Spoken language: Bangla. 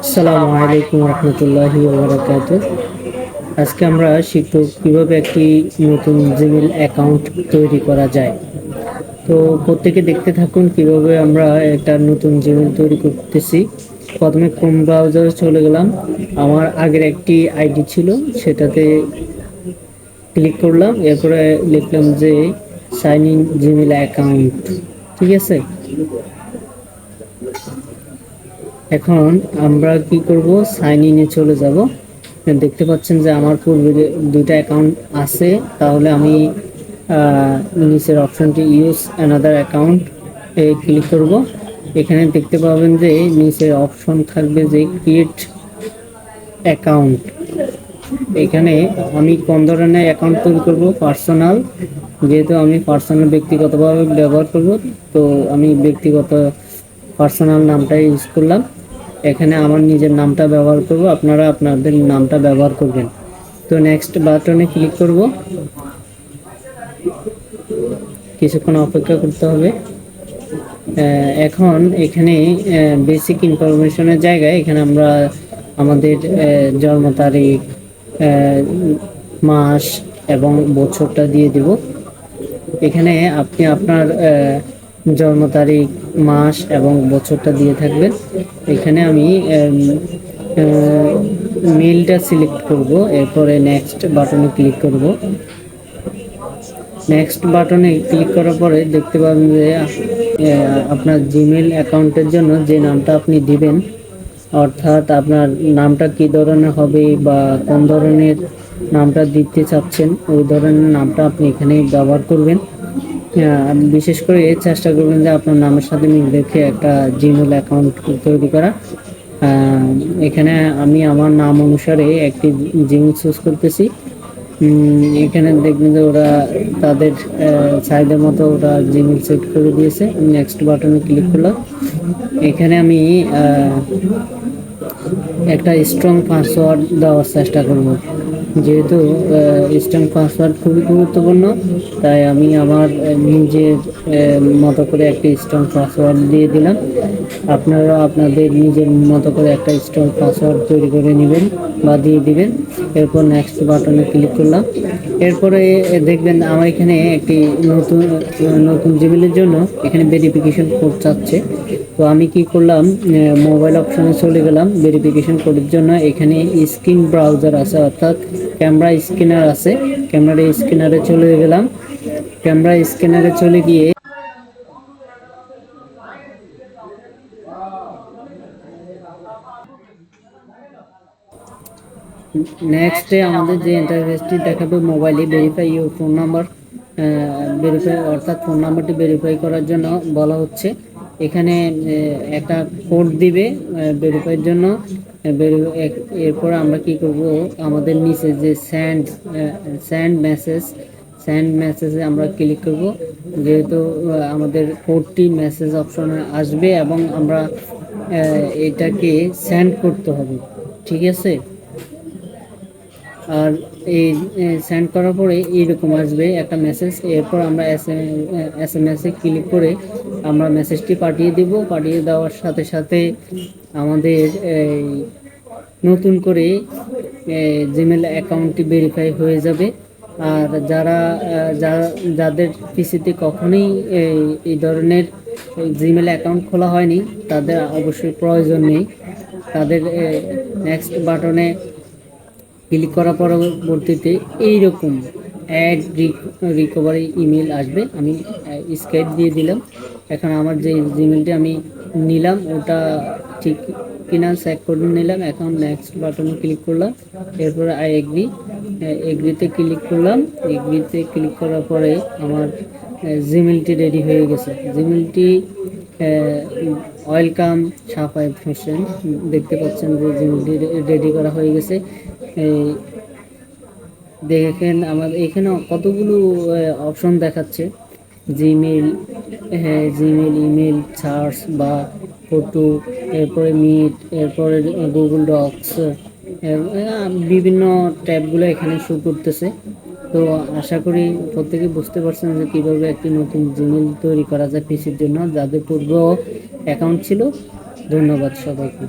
আসসালামু আলাইকুম রহমতুল্লাহি ওয়া বারাকাতুহু। আজকে আমরা শিখব কিভাবে একটি নতুন জিমেইল অ্যাকাউন্ট তৈরি করা যায়। তো প্রত্যেকে দেখতে থাকুন কিভাবে আমরা একটা নতুন জিমেইল তৈরি করতেছি। প্রথমে ক্রোম ব্রাউজারে চলে গেলাম। আমার আগের একটি আইডি ছিল, সেটাতে ক্লিক করলাম। এরপরে লিখলাম যে সাইন ইন জিমেইল অ্যাকাউন্ট। ঠিক আছে, এখন আমরা কি করব, সাইন ইনে চলে যাব। দেখতে পাচ্ছেন যে আমার পূর্বে দুইটা অ্যাকাউন্ট আছে, তাহলে আমি নিচের অপশনটি ইউজ অ্যানাদার অ্যাকাউন্ট ক্লিক করব। এখানে দেখতে পাবেন যে নিচের অপশন থাকবে যে ক্রিয়েট অ্যাকাউন্ট। এখানে আমি কোন ধরনের অ্যাকাউন্ট তৈরি করব, পার্সোনাল, যেহেতু আমি পার্সোনাল ব্যক্তিগতভাবে ব্যবহার করব, তো আমি ব্যক্তিগত পার্সোনাল নামটা ইউজ করলাম। এখানে আমার নিজের নামটা ব্যবহার করব, আপনারা আপনাদের নামটা ব্যবহার করবেন। তো নেক্সট বাটনে ক্লিক করব, কিছুক্ষণ অপেক্ষা করতে হবে। এখন এখানে বেসিক ইনফরমেশনের জায়গায় এখানে আমরা আমাদের জন্ম তারিখ, মাস এবং বছরটা দিয়ে দেব। এখানে আপনি আপনার জন্ম তারিখ, মাস এবং বছরটা দিয়ে থাকবেন। এখানে আমি মেলটা সিলেক্ট করব, এরপরে নেক্সট বাটনে ক্লিক করব। নেক্সট বাটনে ক্লিক করার পরে দেখতে পাবেন যে আপনার জিমেইল অ্যাকাউন্টের জন্য যে নামটা আপনি দিবেন, অর্থাৎ আপনার নামটা কি ধরনের হবে বা কোন ধরনের নামটা দিতে চাচ্ছেন, ওই ধরনের নামটা আপনি এখানে ব্যবহার করবেন। বিশেষ করে চেষ্টা করবেন যে আপনার নামের সাথে মিল রেখে একটা জিমেইল অ্যাকাউন্ট তৈরি করা। এখানে আমি আমার নাম অনুসারে একটি জিমেইল চুজ করতেছি। এখানে দেখবেন যে ওরা তাদের চাহিদা মতো ওরা জিমেইল সেট করে দিয়েছে। নেক্সট বাটনে ক্লিক করলাম। এখানে আমি একটা স্ট্রং পাসওয়ার্ড দেওয়ার চেষ্টা করব, যেহেতু স্ট্রং পাসওয়ার্ড খুবই গুরুত্বপূর্ণ, তাই আমি আমার নিজের মতো করে একটি স্ট্রং পাসওয়ার্ড দিয়ে দিলাম। আপনারা আপনাদের নিজের মতো করে একটা স্ট্রং পাসওয়ার্ড তৈরি করে নেবেন বা দিয়ে দিবেন। এরপর নেক্সট বাটনে ক্লিক করলাম। এরপরে দেখবেন আমার এখানে একটি নতুন জিমেইলের জন্য এখানে ভেরিফিকেশন কোড চাচ্ছে। তো আমি কি করলাম, মোবাইল অপশনে চলে গেলাম। ভেরিফিকেশন কোডের জন্য এখানে স্ক্রিন ব্রাউজার আছে, অর্থাৎ ক্যামেরা স্ক্যানার আছে। ক্যামেরা স্ক্যানারে চলে গেলাম। ক্যামেরা স্ক্যানারে চলে গিয়ে নেক্সটে আমাদের যে ইন্টারফেসটি দেখাবে মোবাইলে, verify your phone number, verify অর্থাৎ ফোন নাম্বারটি ভেরিফাই করার জন্য বলা হচ্ছে। এখানে একটা কোড দিবে ভেরিফাইয়ের জন্য। এরপর আমরা কি করব, আমাদের নিচে যে সেন্ড মেসেজে আমরা ক্লিক করব, যেহেতু আমাদের কোডটি মেসেজ অপশনে আসবে এবং আমরা এটাকে সেন্ড করতে হবে। ঠিক আছে, আর এই সেন্ড করার পরে এইরকম আসবে একটা মেসেজ। এরপর আমরা এসএমএস এ ক্লিক করে আমরা মেসেজটি পাঠিয়ে দিব। পাঠিয়ে দেওয়ার সাথে সাথে আমাদের নতুন করে জিমেইল অ্যাকাউন্টটি ভেরিফাই হয়ে যাবে। আর যাদের পিসিতে কখনোই এই ধরনের জিমেইল অ্যাকাউন্ট খোলা হয়নি, তাদের অবশ্যই প্রয়োজন নেই। তাদের নেক্সট বাটনে ক্লিক করার পরবর্তীতে এইরকম অ্যাড রিকভারি ইমেল আসবে। আমি স্কেপ দিয়ে দিলাম। এখন আমার যে জিমেলটি আমি নিলাম ওটা ঠিক কিনা চেক করে নিলাম। এখন নেক্সট বাটনে ক্লিক করলাম। এরপরে আই এগ্রিতে ক্লিক করলাম। এগ্রিতে ক্লিক করার পরে আমার জিমেলটি রেডি হয়ে গেছে। জিমেলটি ওয়েলকাম সাফায়েত হোসেন, দেখতে পাচ্ছেন যে জিমেলটি রেডি করা হয়ে গেছে। এই দেখেন আমাদের এখানে কতগুলো অপশন দেখাচ্ছে, জিমেইল, জিমেইল, ইমেল, সার্চ বা ফটো, এরপরে মিট, এরপরে গুগল ডক্স, বিভিন্ন ট্যাবগুলো এখানে শো করতেছে। তো আশা করি প্রত্যেকে বুঝতে পারছেন যে কীভাবে একটি নতুন জিমেল তৈরি করা যায় পিসির জন্য, যাদের পূর্বেও অ্যাকাউন্ট ছিল। ধন্যবাদ সবাইকে।